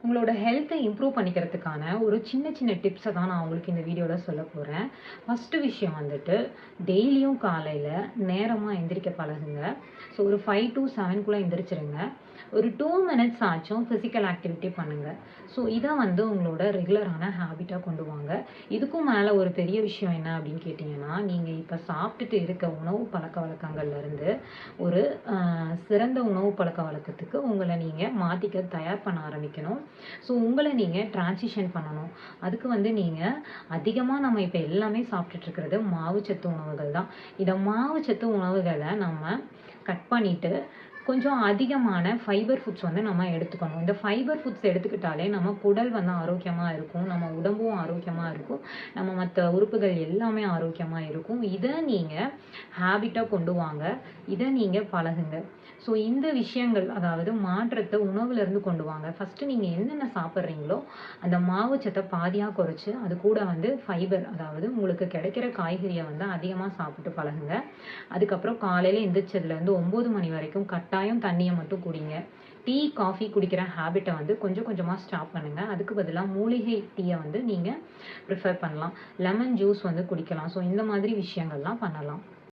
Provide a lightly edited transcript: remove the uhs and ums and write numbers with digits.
உங்களோட ஹெல்த்தை இம்ப்ரூவ் பண்ணிக்கிறதுக்கான ஒரு சின்ன சின்ன டிப்ஸை தான் நான் உங்களுக்கு இந்த வீடியோவில் சொல்ல போகிறேன். ஃபஸ்ட்டு விஷயம் வந்துட்டு, டெய்லியும் காலையில் நேரமாக எந்திரிக்க பழகுங்க. ஸோ ஒரு 5 to 7க்குள்ளே எந்திரிச்சிருங்க. ஒரு 2 மினிட்ஸ் ஆச்சும் ஃபிசிக்கல் ஆக்டிவிட்டி பண்ணுங்கள். ஸோ இதை வந்து உங்களோட ரெகுலரான ஹேபிட்டாக கொண்டு வாங்க. இதுக்கும் மேலே ஒரு பெரிய விஷயம் என்ன அப்படின்னு கேட்டிங்கன்னா, நீங்கள் இப்போ சாப்பிட்டுட்டு இருக்க உணவு பழக்க வழக்கங்கள்லேருந்து ஒரு சிறந்த உணவு பழக்க வழக்கத்துக்கு உங்களை நீங்கள் மாற்றிக்க தயார் பண்ண ஆரம்பிக்கணும். ஸோ உங்களை நீங்கள் டிரான்சிஷன் பண்ணணும். அதுக்கு வந்து நீங்கள் அதிகமாக நம்ம இப்போ எல்லாமே சாப்பிட்டுட்ருக்கிறது மாவுச்சத்து உணவுகள் தான். இதை மாவுச்சத்து உணவுகளை நம்ம கட் பண்ணிவிட்டு கொஞ்சம் அதிகமான ஃபைபர் ஃபுட்ஸ் வந்து நம்ம எடுத்துக்கணும். இந்த ஃபைபர் ஃபுட்ஸ் எடுத்துக்கிட்டாலே நம்ம குடல் வந்து ஆரோக்கியமாக இருக்கும், நம்ம உடம்பும் ஆரோக்கியமாக இருக்கும், நம்ம மற்ற உறுப்புகள் எல்லாமே ஆரோக்கியமாக இருக்கும். இதை நீங்கள் ஹேபிட்டாக கொண்டு வாங்க, இதை நீங்கள் பழகுங்க. ஸோ இந்த விஷயங்கள், அதாவது மாற்றத்தை உணவுலேருந்து கொண்டு வாங்க. ஃபஸ்ட்டு நீங்கள் என்னென்ன சாப்பிட்றீங்களோ அந்த மாவுச்சத்தை பாதியாக குறைச்சி அது கூட வந்து ஃபைபர், அதாவது உங்களுக்கு கிடைக்கிற காய்கறியை வந்து அதிகமாக சாப்பிட்டு பழகுங்க. அதுக்கப்புறம் காலையில் எந்திரிச்சதுலேருந்து 9 மணி வரைக்கும் கட்டாயம் தண்ணியை மட்டும் குடிங்க. டீ காஃபி குடிக்கிற ஹேபிட்டை வந்து கொஞ்சம் கொஞ்சமாக ஸ்டாப் பண்ணுங்கள். அதுக்கு பதிலாக மூலிகை டீயை வந்து நீங்கள் ப்ரிஃபர் பண்ணலாம். லெமன் ஜூஸ் வந்து குடிக்கலாம். ஸோ இந்த மாதிரி விஷயங்கள்லாம் பண்ணலாம்.